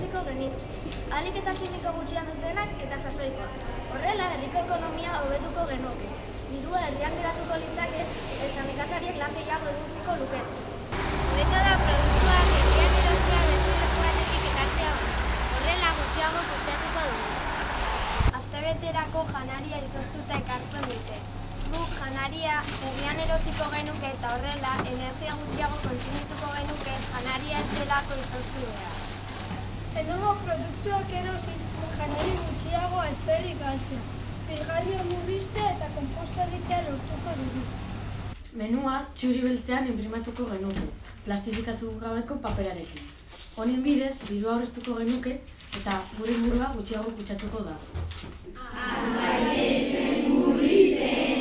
erosiko genituzke, ahalik eta kimiko gutxian dutenak eta sasoikoak. Horrela, herriko ekonomia hobetuko genuke. Dirua herrian geratuko litzake eta nekazariek lan gehiago edukiko lukete. Hobeto da produktuak herrian erostea beste leku batetik ekartzea baino. Horrela gutxiago kutsatuko dugu. Astebeterako janaria izoztuta ekartzen dute. Guk janaria herrian erosiko genuke eta horrela energia gutxiago kontsumituko genuke janaria ez delako izoztu behar. Edomo produktuak erosiz janari gutxiago alferrik galtzea. Pizgarria murriztea eta konposta egitea lortuko dugu. Menua txuri beltzean inprimatuko genuke, plastifikatu gabeko paperarekin. Honen bidez, dirua aurreztuko genuke eta gure ingurua gutxiago kutsatuko da. Az gaitezen murrizten!